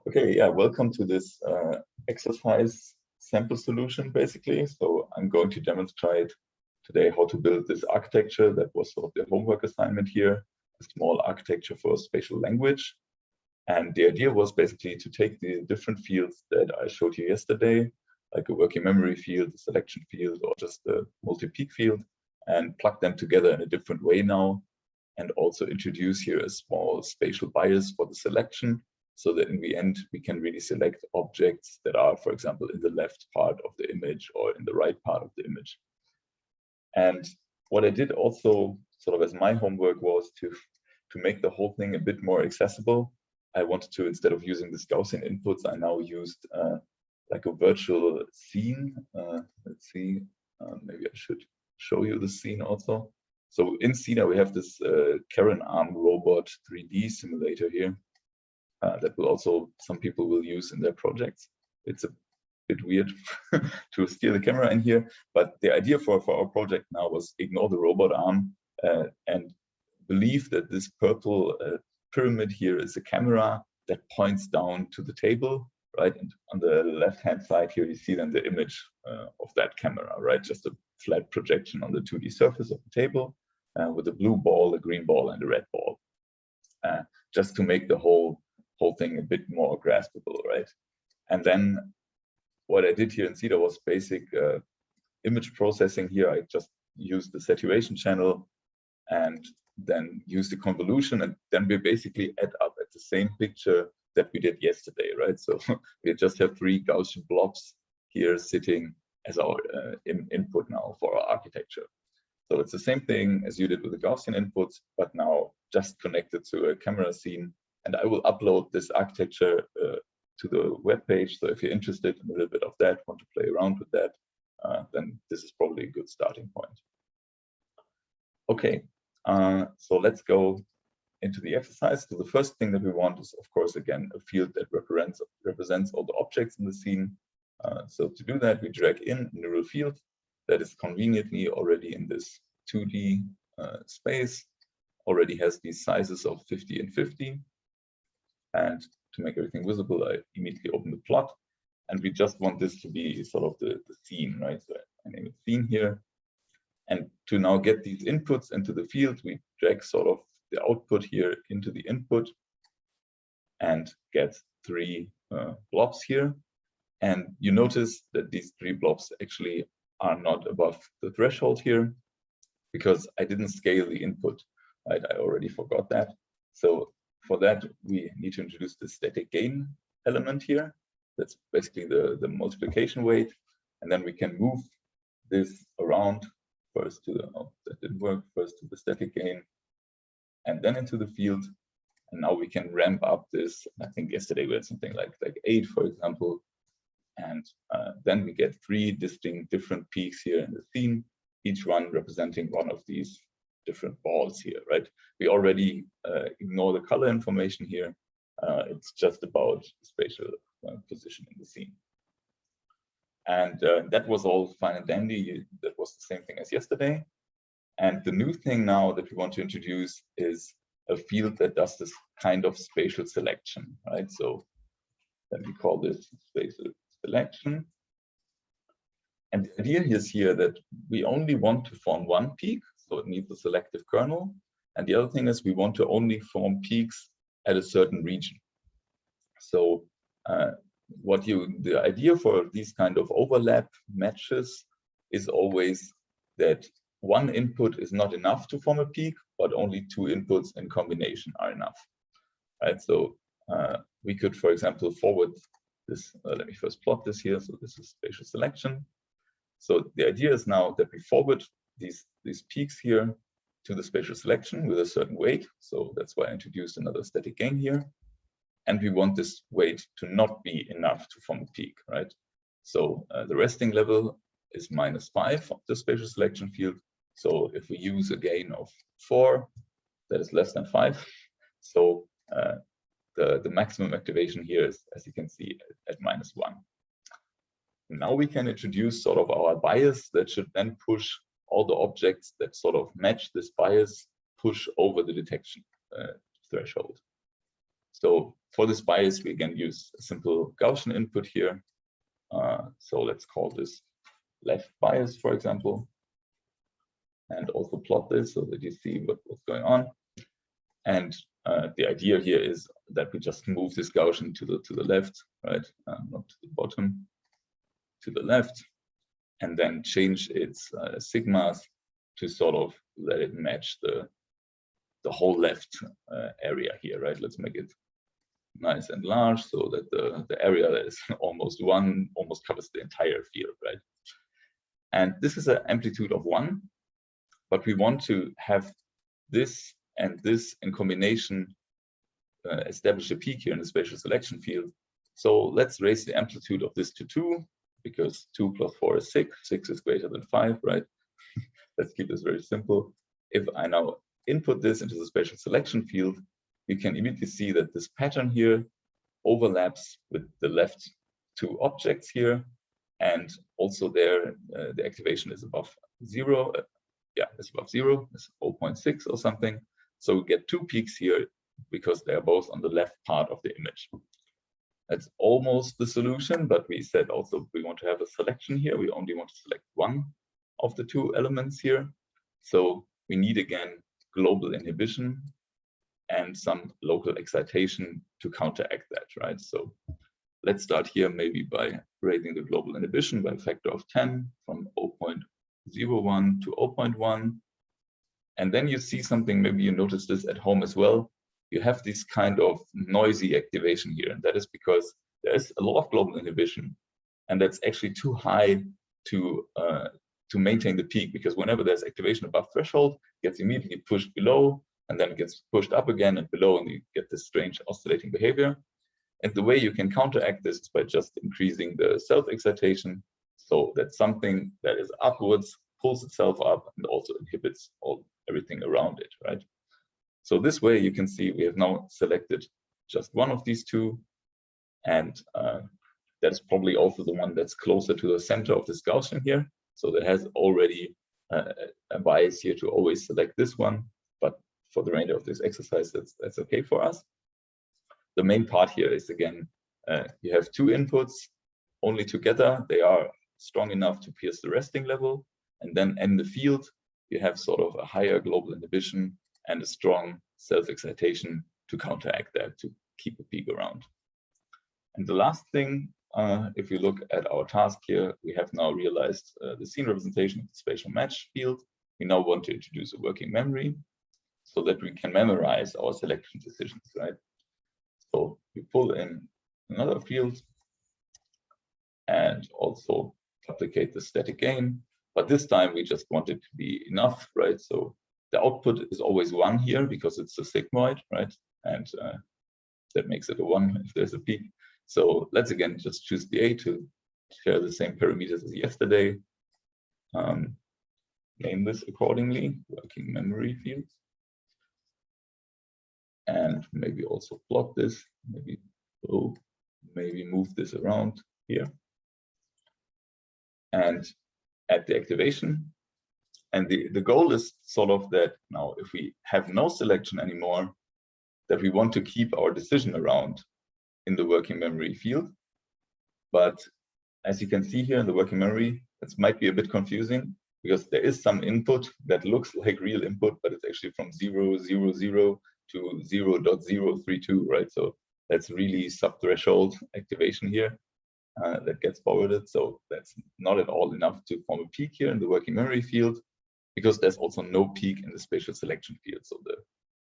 Okay, yeah, welcome to this exercise sample solution, basically. So I'm going to demonstrate today how to build this architecture. That was sort of the homework assignment here, a small architecture for spatial language. And the idea was basically to take the different fields that I showed you yesterday, like a working memory field, a selection field, or just a multi-peak field, and plug them together in a different way now, and also introduce here a small spatial bias for the selection, so that in the end we can really select objects that are, for example, in the left part of the image or in the right part of the image. And what I did also sort of as my homework was to make the whole thing a bit more accessible. I wanted to, instead of using this Gaussian inputs, I now used like a virtual scene. Let's see, maybe I should show you the scene also. So in Cedar, we have this Karen arm robot 3D simulator here that will also, some people will use in their projects. It's a bit weird to steer the camera in here, but the idea for our project now was ignore the robot arm and believe that this purple pyramid here is a camera that points down to the table, right? And on the left-hand side here, you see then the image of that camera, right? Just a flat projection on the 2D surface of the table with a blue ball, a green ball, and a red ball, just to make the whole thing a bit more graspable, right? And then what I did here in Cedar was basic image processing here. I just used the saturation channel and then use the convolution, and then we basically add up at the same picture that we did yesterday, right? So we just have 3 Gaussian blobs here sitting as our input now for our architecture. So it's the same thing as you did with the Gaussian inputs, but now just connected to a camera scene. And I will upload this architecture to the web page. So if you're interested in a little bit of that, want to play around with that, then this is probably a good starting point. Okay, so let's go into the exercise. So the first thing that we want is, of course, again, a field that represents all the objects in the scene. So to do that, we drag in a neural field that is conveniently already in this 2D space, already has these sizes of 50 and 50. And to make everything visible, I immediately open the plot. And we just want this to be sort of the scene, right? So I name it scene here. And to now get these inputs into the field, we drag sort of the output here into the input and get 3 blobs here. And you notice that these 3 blobs actually are not above the threshold here because I didn't scale the input, right? I already forgot that. So for that, we need to introduce the static gain element here. That's basically the multiplication weight. And then we can move this around first to the, oh, that didn't work, first to the static gain, and then into the field. And now we can ramp up this. I think yesterday we had something like 8, for example. And then we get 3 distinct different peaks here in the scene, each one representing one of these different balls here, right? We already ignore the color information here. It's just about spatial position in the scene. And that was all fine and dandy. That was the same thing as yesterday. And the new thing now that we want to introduce is a field that does this kind of spatial selection, right? So let me call this spatial selection. And the idea is here that we only want to form 1 peak, so it needs a selective kernel. And the other thing is we want to only form peaks at a certain region. So the idea for these kind of overlap matches is always that 1 input is not enough to form a peak, but only 2 inputs in combination are enough, right? So we could, for example, forward this. Let me first plot this here. So this is spatial selection. So the idea is now that we forward these peaks here to the spatial selection with a certain weight. So that's why I introduced another static gain here. And we want this weight to not be enough to form a peak, right? So the resting level is -5 of the spatial selection field. So if we use a gain of 4, that is less than 5. So the maximum activation here is, as you can see, at -1. Now we can introduce sort of our bias that should then push all the objects that sort of match this bias, push over the detection threshold. So For this bias, we again use a simple Gaussian input here. So let's call this left bias, for example, and also plot this so that you see what's going on. And the idea here is that we just move this Gaussian to the left, right? Not to the bottom, to the left, and then change its sigmas to sort of let it match the whole left area here, right? Let's make it nice and large so that the area that is almost covers the entire field, right? And this is an amplitude of 1, but we want to have this and this in combination establish a peak here in the spatial selection field. So let's raise the amplitude of this to 2, because 2 plus 4 is 6. 6 is greater than 5, right? Let's keep this very simple. If I now input this into the spatial selection field, we can immediately see that this pattern here overlaps with the left 2 objects here, and also there the activation is above 0. Yeah, it's above 0. It's 0.6 or something. So we get 2 peaks here because they are both on the left part of the image. That's almost the solution, but we said also we want to have a selection here. We only want to select one of the 2 elements here. So we need again global inhibition and some local excitation to counteract that, right? So let's start here maybe by raising the global inhibition by a factor of 10 from 0.01 to 0.1. And then you see something, maybe you notice this at home as well. You have this kind of noisy activation here. And that is because there is a lot of global inhibition. And that's actually too high to maintain the peak, because whenever there's activation above threshold, it gets immediately pushed below, and then it gets pushed up again and below, and you get this strange oscillating behavior. And the way you can counteract this is by just increasing the self-excitation, so that something that is upwards pulls itself up and also inhibits everything around it, right? So this way you can see we have now selected just one of these 2, and that's probably also the one that's closer to the center of this Gaussian here. So that has already a bias here to always select this one, but for the remainder of this exercise, that's okay for us. The main part here is, again, you have 2 inputs. Only together they are strong enough to pierce the resting level, and then in the field you have sort of a higher global inhibition and a strong self-excitation to counteract that, to keep a peak around. And the last thing, if you look at our task here, we have now realized the scene representation of the spatial match field. We now want to introduce a working memory so that we can memorize our selection decisions, right? So we pull in another field and also duplicate the static gain, but this time we just want it to be enough, right? So the output is always 1 here because it's a sigmoid, right? And that makes it a 1 if there's a peak. So let's again just choose the A to share the same parameters as yesterday. Name this accordingly, working memory field. And maybe also plot this, maybe move this around here. And add the activation. And the goal is sort of that now if we have no selection anymore, that we want to keep our decision around in the working memory field. But as you can see here in the working memory, it might be a bit confusing because there is some input that looks like real input, but it's actually from 0, 0, 0 to 0.032, right? So that's really sub-threshold activation here that gets forwarded. So that's not at all enough to form a peak here in the working memory field, because there's also no peak in the spatial selection field. So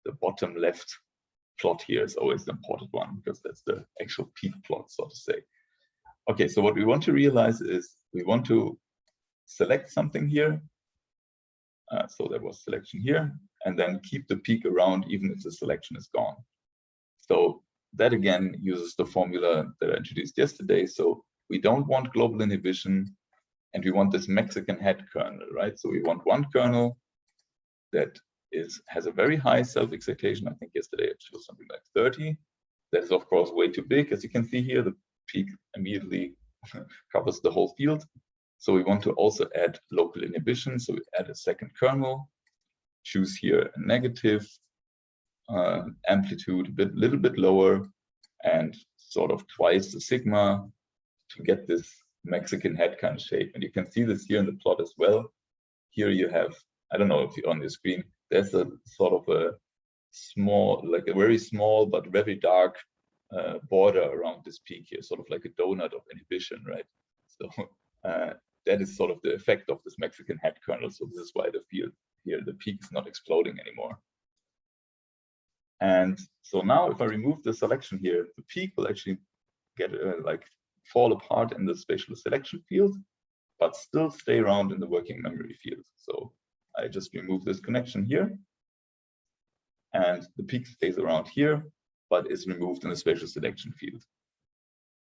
the bottom left plot here is always the important one, because that's the actual peak plot, so to say. Okay, so what we want to realize is we want to select something here. So there was selection here, and then keep the peak around even if the selection is gone. So that again uses the formula that I introduced yesterday. So we don't want global inhibition, and we want this Mexican head kernel, right? So we want one kernel that has a very high self-excitation. I think yesterday it showed something like 30. That is of course way too big. As you can see here, the peak immediately covers the whole field. So we want to also add local inhibition. So we add a second kernel, choose here a negative amplitude, a little bit lower, and sort of twice the sigma to get this Mexican head kind of shape. And you can see this here in the plot as well. Here you have, I don't know if you're on the screen, there's a sort of a small, like a very small but very dark border around this peak here, sort of like a donut of inhibition, right? So that is sort of the effect of this Mexican head kernel. So this is why the field here, the peak is not exploding anymore. And so now if I remove the selection here, the peak will actually get like fall apart in the spatial selection field, but still stay around in the working memory field. So I just remove this connection here, and the peak stays around here, but is removed in the spatial selection field.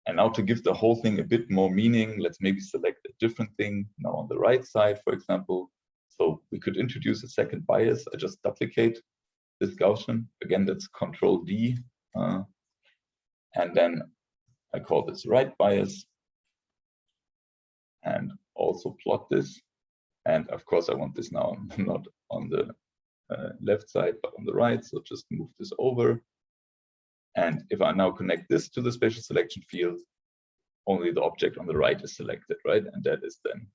And now to give the whole thing a bit more meaning, let's maybe select a different thing now on the right side, for example. So we could introduce a second bias. I just duplicate this Gaussian. Again, that's Control D. And then I call this right bias and also plot this. And of course, I want this now not on the left side, but on the right. So just move this over. And if I now connect this to the spatial selection field, only the object on the right is selected, right? And that is then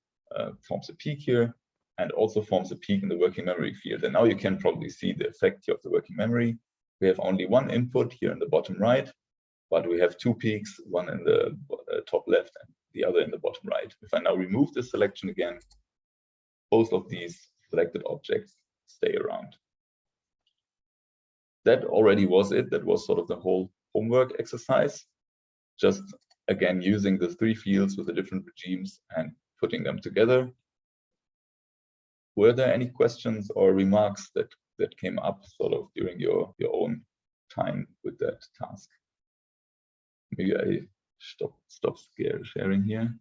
forms a peak here and also forms a peak in the working memory field. And now you can probably see the effect here of the working memory. We have only one input here in the bottom right, but we have two peaks, one in the top left and the other in the bottom right. If I now remove this selection again, both of these selected objects stay around. That already was it. That was sort of the whole homework exercise. Just again, using the three fields with the different regimes and putting them together. Were there any questions or remarks that came up sort of during your own time with that task? Maybe I stop sharing here.